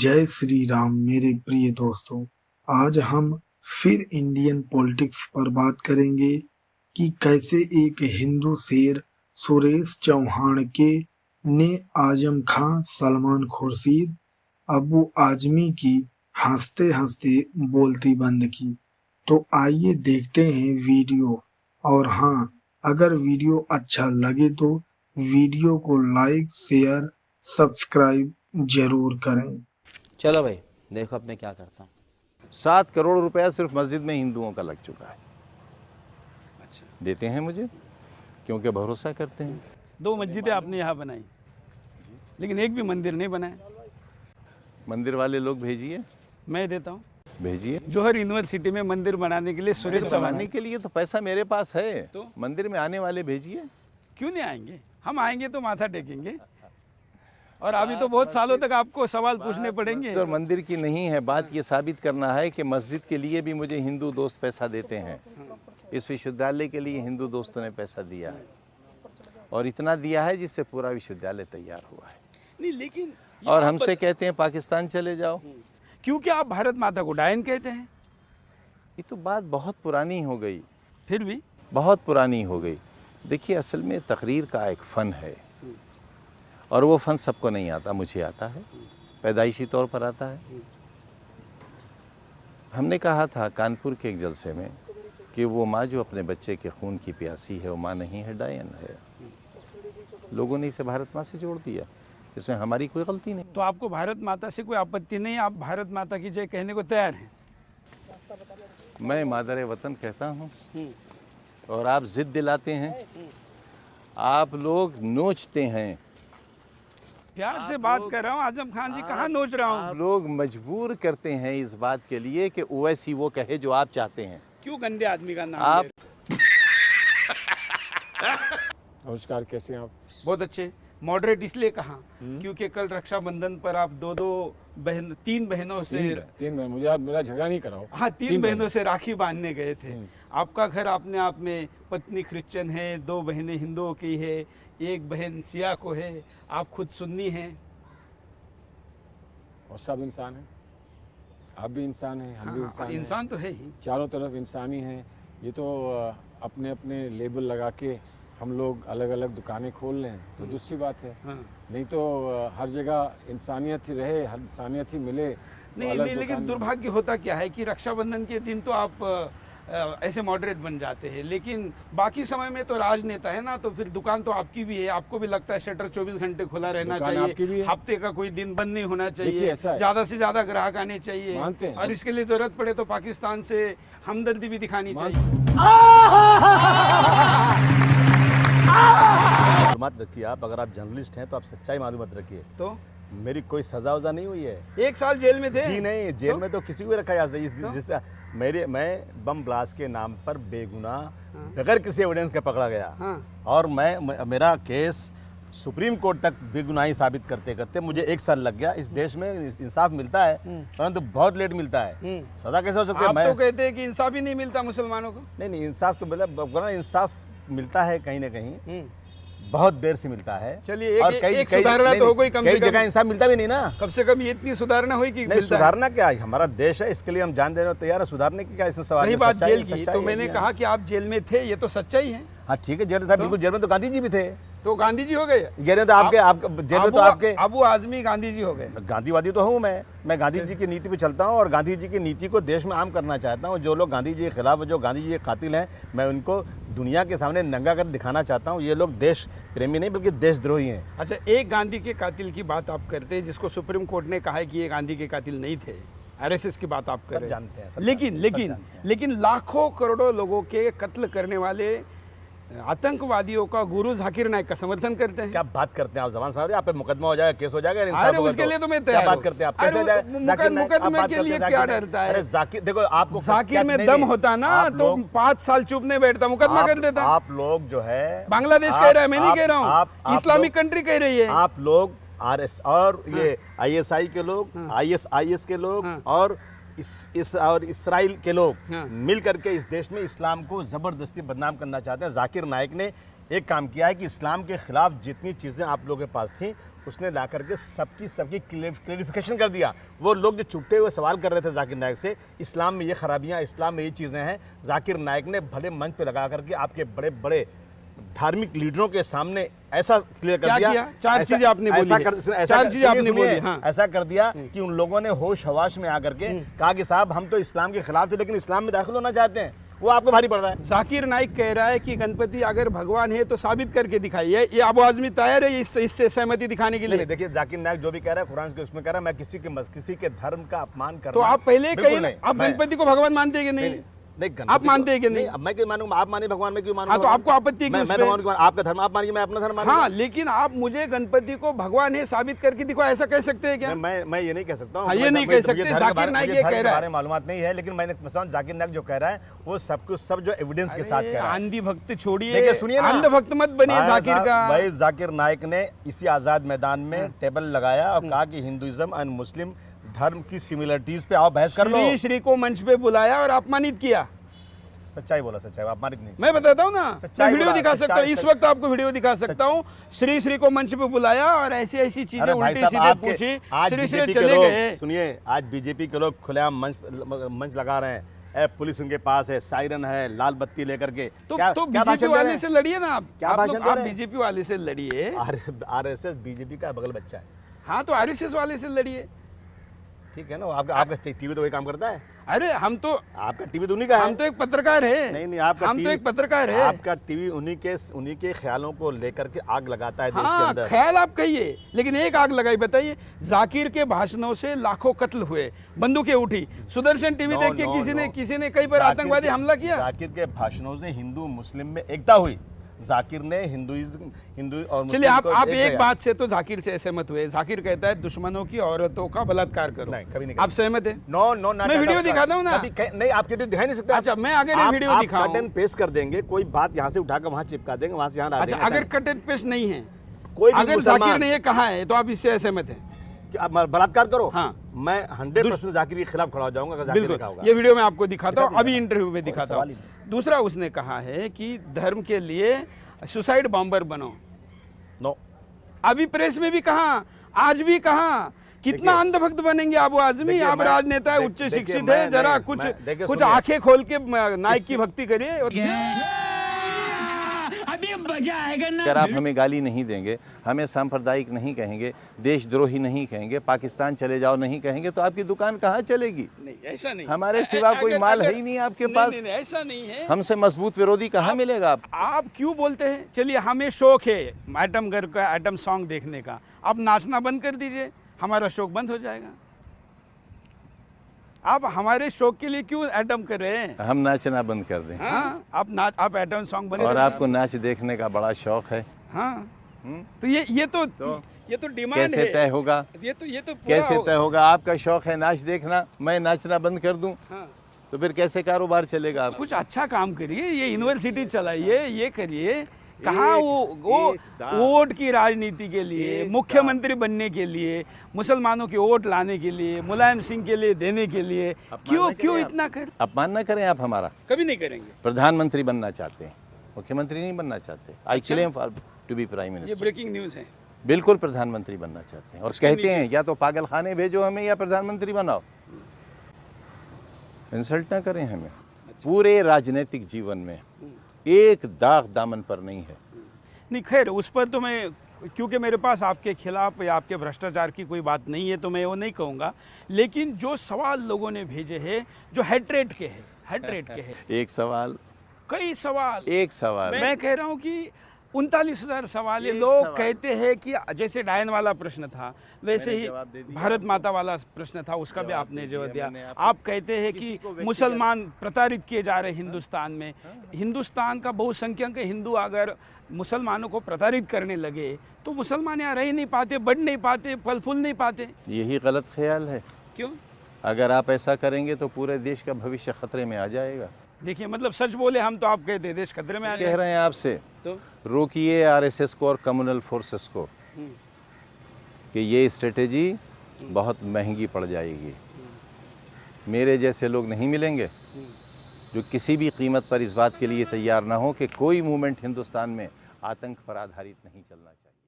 जय श्री राम मेरे प्रिय दोस्तों। आज हम फिर इंडियन पॉलिटिक्स पर बात करेंगे कि कैसे एक हिंदू शेर सुरेश चौहान के ने आजम खां, सलमान खुर्शीद, अबू आजमी की हंसते हंसते बोलती बंद की। तो आइए देखते हैं वीडियो। और हाँ, अगर वीडियो अच्छा लगे तो वीडियो को लाइक, शेयर, सब्सक्राइब जरूर करें। चलो भाई, देखो अब मैं क्या करता हूँ। 7 करोड़ रुपया सिर्फ मस्जिद में हिंदुओं का लग चुका है। अच्छा, देते हैं मुझे क्योंकि भरोसा करते हैं। 2 मस्जिदें आपने यहाँ बनाई, लेकिन एक भी मंदिर नहीं बनाया। मंदिर वाले लोग भेजिए, मैं देता हूँ। भेजिए। जौहर यूनिवर्सिटी में मंदिर बनाने के लिए सुरेश चौहान बनाने के लिए तो पैसा मेरे पास है, तो? मंदिर में आने वाले भेजिए। क्यों नहीं आएंगे? हम आएंगे तो माथा टेकेंगे, और अभी तो बहुत सालों तक आपको सवाल पूछने पड़ेंगे। तो मंदिर की नहीं है बात, ये साबित करना है कि मस्जिद के लिए भी मुझे हिंदू दोस्त पैसा देते हैं। इस विश्वविद्यालय के लिए हिंदू दोस्तों ने पैसा दिया है, और इतना दिया है जिससे पूरा विश्वविद्यालय तैयार हुआ है। नहीं, लेकिन और हमसे कहते हैं पाकिस्तान चले जाओ, क्योंकि आप भारत माता को डायन कहते हैं। ये तो बात बहुत पुरानी हो गई, फिर भी बहुत पुरानी हो गई। देखिए, असल में तकरीर का एक फ़न है, और वो फ़न सबको नहीं आता, मुझे आता है, पैदाइशी तौर पर आता है। हमने कहा था कानपुर के एक जलसे में कि वो माँ जो अपने बच्चे के खून की प्यासी है वो माँ नहीं है, डायन है। लोगों ने इसे भारत माँ से जोड़ दिया, इसमें हमारी कोई गलती नहीं। तो आपको भारत माता से कोई आपत्ति नहीं, आप भारत माता की जय कहने को तैयार हैं? मैं मादर वतन कहता हूँ, और आप ज़िद दिलाते हैं, आप लोग नोचते हैं। प्यार से बात कर रहा हूँ आजम खान जी, कहाँ नोच रहा हूँ? आप लोग मजबूर करते हैं इस बात के लिए कि ओवैसी वो कहे जो आप चाहते हैं। क्यों गंदे आदमी का नाम आप नमस्कार, कैसे हैं आप? बहुत अच्छे। मॉडरेट इसलिए कहा क्योंकि कल रक्षाबंधन पर आप तीन बहनों से तीन बहन, मुझे आप मेरा झगड़ा नहीं कराओ। हाँ, तीन बहनों से राखी बांधने गए थे। आपका घर अपने आप में, पत्नी क्रिश्चियन है, 2 बहनें हिंदुओं की है, 1 बहन सिया को है, आप खुद सुन्नी हैं। और सब इंसान हैं, आप भी इंसान हैं, हम भी इंसान इंसान तो है ही, चारों तरफ इंसानी हैं। ये तो अपने अपने लेबल लगा के हम लोग अलग अलग दुकानें खोल लें तो दूसरी बात है। नहीं तो हर जगह इंसानियत ही रहे, हर इंसानियत ही मिले। नहीं, लेकिन दुर्भाग्य होता क्या है कि रक्षाबंधन के दिन तो आप ऐसे मॉडरेट बन जाते हैं, लेकिन बाकी समय में तो राजनेता है ना, तो फिर दुकान तो आपकी भी है, आपको भी लगता है शटर 24 घंटे खुला रहना चाहिए, हफ्ते का कोई दिन बंद नहीं होना चाहिए, ज्यादा से ज्यादा ग्राहक आने चाहिए, और इसके लिए जरूरत पड़े तो पाकिस्तान से हमदर्दी भी दिखानी चाहिए। मालूमात रखिए आप, अगर आप जर्नलिस्ट हैं तो आप सच्चाई मालूमात रखिए। तो मेरी कोई सजा वजा नहीं हुई है। 1 साल जेल में थे? जी नहीं, जेल में तो किसी को भी रखा जा सकता है। मैं बम ब्लास्ट के नाम पर बेगुनाह बगैर किसी एविडेंस के पकड़ा गया, और मेरा केस सुप्रीम कोर्ट तक बेगुनाही साबित करते करते मुझे 1 साल लग गया। इस देश में इंसाफ मिलता है, परंतु बहुत लेट मिलता है। सजा कैसे हो सकती है? आप तो कहते हैं कि इंसाफ ही नहीं मिलता मुसलमानों को। नहीं, इंसाफ तो मतलब इंसाफ मिलता है कहीं ना कहीं, बहुत देर से मिलता है। चलिए, एक सुधारणा तो हो गई, कम से कम। कई जगह इंसाफ मिलता भी नहीं ना। कम से कम ये इतनी सुधारणा हुई कि नहीं, सुधारना क्या है, हमारा देश है, इसके लिए हम जान देने को तैयार है। सुधारने की क्या इसमें सवाल? रही बात जेल की, तो मैंने कहा कि आप जेल में थे, ये तो सच्चाई है। हाँ ठीक है, जेल था, बिल्कुल जेल में तो गांधी जी भी थे। तो गांधी जी हो गए जेल में तो आपके अबू आजमी गांधी जी हो गए। गांधीवादी तो हूँ मैं गांधी जी की नीति पे चलता हूँ, और गांधी जी की नीति को देश में आम करना चाहता हूँ। जो लोग गांधी जी के खिलाफ, जो गांधी जी के कातिल हैं, मैं उनको दुनिया के सामने नंगा कर दिखाना चाहता हूँ। ये लोग देश प्रेमी नहीं बल्कि देशद्रोही हैं। अच्छा, एक गांधी के कातिल की बात आप करते हैं, जिसको सुप्रीम कोर्ट ने कहा है कि ये गांधी के कातिल नहीं थे, RSS की बात आप कर रहे हैं। जानते हैं, लेकिन लाखों करोड़ों लोगों के कत्ल करने वाले आतंकवादियों का गुरु जाकिर नाइक का समर्थन करते हैं। क्या बात करते हैं आप? जबान समझ रहे हैं? आप पे मुकदमा हो जाएगा, केस हो जाएगा, अरे उसके लिए तो मैं तैयार। क्या बात करते हैं आप? कैसे हो जाएगा? मुकदमे के लिए क्या डरता है? अरे जाकिर, देखो आपको जाकिर में दम होता ना तो 5 साल चुप नहीं बैठता, मुकदमा कर देता। आप लोग जो है, बांग्लादेश कह रहा है, मैं नहीं कह रहा हूँ, इस्लामिक कंट्री कह रही है। आप लोग RS और ये ISI के लोग, IS के लोग, और और इसराइल के लोग मिल करके इस देश में इस्लाम को जबरदस्ती बदनाम करना चाहते हैं। जाकिर नाइक ने एक काम किया है कि इस्लाम के खिलाफ जितनी चीज़ें आप लोगों के पास थी उसने ला करके सबकी क्लैरिफिकेशन कर दिया। वो लोग जो चुपते हुए सवाल कर रहे थे जाकिर नाइक से, इस्लाम में ये खराबियाँ, इस्लाम में ये चीज़ें हैं, जाकिर नाइक ने भले मंच पे लगा करके आपके बड़े बड़े धार्मिक लीडरों के सामने ऐसा क्लियर कर दिया। चार चीजें आपने बोली, चार चीजें आपने बोली। हाँ। ऐसा कर दिया कि उन लोगों ने होश हवाश में आकर के कहा कि साहब हम तो इस्लाम के खिलाफ थे लेकिन इस्लाम में दाखिल होना चाहते हैं, वो आपको भारी पड़ रहा है। जाकिर नाइक कह रहा है कि गणपति अगर भगवान है तो साबित करके दिखाइए। ये अबू आजमी तैयार है इससे सहमति दिखाने के लिए? नहीं, देखिए जाकिर नाइक जो भी कह रहा है कुरान के उसमें कह रहा है मैं किसी के धर्म का अपमान कर तो आप पहले कहिए, आप गणपति को भगवान मानते हैं कि नहीं? आप मानते हैं कि नहीं? मैं क्यों मानूंगा? आप माने भगवान, में क्यों मानूंगा? हाँ, तो आपको आपत्ति है कि मैं भगवान को, आपका धर्म आप मानिए, मैं अपना धर्म मानूंगा। हाँ, लेकिन आप मुझे गणपति को भगवान है साबित करके दिखाओ, ऐसा कह सकते हैं क्या? मैं ये नहीं कह सकता हूँ। हाँ, ये नहीं कह सकते। जाकिर नाइक ये कह रहा है, मालूमात नहीं है, लेकिन मैंने जाकिर नाइक जो कह रहा है वो सब कुछ सब जो एविडेंस के साथ कह रहा है। अंधी भक्त छोड़िए, सुनिए, अंध भक्त मत बनिए जाकिर का। भाई जाकिर नाइक ने इसी आजाद मैदान में टेबल लगाया और कहा कि हिंदुइज्म एंड मुस्लिम धर्म की सिमिलरिटीज पे आओ बहस कर लो। श्री को मंच पे बुलाया और अपमानित किया। सच्चाई बोला, सच्चाई, अपमानित नहीं। मैं बताता हूँ ना, मैं वीडियो दिखा सकता हूँ, इस वक्त आपको वीडियो दिखा सकता हूँ। श्री को मंच पे बुलाया और ऐसी ऐसी चीजें उल्टी सीधे पूछी, श्री चले गए। सुनिए, आज बीजेपी के लोग खुलेआम मंच लगा रहे हैं, पुलिस उनके पास है, सायरन है, लाल बत्ती लेकर के। तो बीजेपी वाले से लड़िए ना आप, क्या भाषण? आप बीजेपी वाले से लड़िए। आरएसएस बीजेपी का बगल बच्चा है। हाँ, तो आरएसएस वाले से लड़िए, ठीक है ना? आपका टीवी तो वही काम करता है। अरे हम तो, आपका टीवी तो उन्हीं का है। हम तो एक पत्रकार है। नहीं, आपका हम तो एक पत्रकार है। आपका टीवी उन्हीं के ख्यालों को लेकर के आग लगाता है देश के अंदर। ख्याल आप कहिए, लेकिन एक आग लगाई बताइए। जाकिर के भाषणों से लाखों कत्ल हुए, बंदूकें उठी। सुदर्शन टीवी देख के किसी ने कई बार आतंकवादी हमला किया। जाकिर के भाषणों से हिंदू मुस्लिम में एकता हुई। जाकिर ने हिंदू और चलिए, आप एक बात से तो जाकिर से सहमत हुए। जाकिर कहता है दुश्मनों की औरतों का बलात्कार करो। नहीं, कभी नहीं। आप सहमत है? नो, मैं वीडियो दिखाता हूँ ना। नहीं, आप दिखा नहीं सकते। अच्छा, मैं अगर ये वीडियो दिखाऊं, कट एंड पेस्ट कर देंगे, कोई बात यहाँ से उठाकर वहाँ चिपका देंगे, वहाँ से यहाँ डाल देंगे। अच्छा, अगर कट एंड पेस्ट नहीं है, कोई अगर जाकिर ने ये कहा है तो आप इससे सहमत हैं? बलात्कार करो। हाँ, मैं 100% जाकिर के खिलाफ खड़ा हो जाऊंगा अगर जाकिर लिखा होगा। ये वीडियो मैं आपको दिखाता हूँ, अभी इंटरव्यू में दिखाता हूँ। दूसरा, उसने कहा है कि धर्म के लिए सुसाइड बॉम्बर बनो। नो, अभी प्रेस में भी कहा, आज भी कहा। कितना अंधभक्त बनेंगे अबू आजमी? आप राजनेता है, उच्च शिक्षित है, जरा कुछ आंखें खोल के नाइक की भक्ति करिए। अभी मजा आएगा ना। अगर आप हमें गाली नहीं देंगे, हमें सांप्रदायिक नहीं कहेंगे, देशद्रोही नहीं कहेंगे, पाकिस्तान चले जाओ नहीं कहेंगे, तो आपकी दुकान कहाँ चलेगी? नहीं, ऐसा नहीं। हमारे सिवा कोई माल है ही नहीं आपके पास। नहीं, ऐसा नहीं है। हमसे मजबूत विरोधी कहाँ मिलेगा? आप क्यों बोलते हैं? चलिए, हमें शौक है एटम घर का एटम सॉन्ग देखने का, आप नाचना बंद कर दीजिए, हमारा शौक बंद हो जाएगा। आप हमारे शौक के लिए क्यों एटम कर रहे हैं? हम नाचना बंद कर दें। हाँ, आप एटम सॉन्ग बने। और आपको नाच देखने का बड़ा शौक है। हाँ, तो ये तो डिमांड है। कैसे तय होगा? ये तो कैसे तय होगा? आपका शौक है नाच देखना, मैं नाचना बंद कर दूं, तो फिर कैसे कारोबार चलेगा? आप कुछ अच्छा काम करिए, ये यूनिवर्सिटी चलाइए, ये करिए। कहाँ वो वोट की राजनीति के लिए, मुख्यमंत्री बनने के लिए, मुसलमानों की वोट लाने के लिए, मुलायम सिंह के लिए देने के लिए क्यों इतना कर? अपमान न करें आप हमारा। कभी नहीं करेंगे। प्रधानमंत्री बनना चाहते हैं, मुख्यमंत्री नहीं बनना चाहते। I claim for to be prime ये मिनिस्टर। ब्रेकिंग न्यूज़ है। बिल्कुल प्रधानमंत्री बनना चाहते हैं और कहते हैं या तो पागल खाने भेजो हमें या प्रधानमंत्री बनाओ। इंसल्ट ना करें हमें। पूरे राजनीतिक जीवन में एक दाग दामन पर नहीं है। नहीं, खैर उस पर तो मैं, क्योंकि मेरे पास आपके खिलाफ या आपके भ्रष्टाचार की कोई बात नहीं है, तो मैं वो नहीं कहूँगा। लेकिन जो सवाल लोगों ने भेजे हैं जो हेट्रेट के हैं, एक सवाल, कई सवाल, एक सवाल, मैं कह रहा हूँ कि 39,000 सवाल है। लोग कहते हैं कि जैसे डायन वाला प्रश्न था, वैसे ही भारत माता वाला प्रश्न था, उसका भी आपने जवाब दिया। आप कहते हैं कि मुसलमान प्रताड़ित किए जा रहे हैं हिंदुस्तान में। हिंदुस्तान का बहुसंख्यक हिंदू अगर मुसलमानों को प्रताड़ित करने लगे तो मुसलमान यहाँ रह ही नहीं पाते, बढ़ नहीं पाते, फल फूल नहीं पाते। यही गलत ख्याल है। क्यों? अगर आप ऐसा करेंगे तो पूरे देश का भविष्य खतरे में आ जाएगा। देखिए, मतलब सच बोले हम तो आप कहते हैं देश खतरे में आ कह रहे हैं आपसे, तो रोकिए आरएसएस को और कम्युनल फोर्सेस को कि ये स्ट्रेटेजी बहुत महंगी पड़ जाएगी। मेरे जैसे लोग नहीं मिलेंगे जो किसी भी कीमत पर इस बात के लिए तैयार ना हो कि कोई मूवमेंट हिंदुस्तान में आतंक पर आधारित नहीं चलना चाहिए।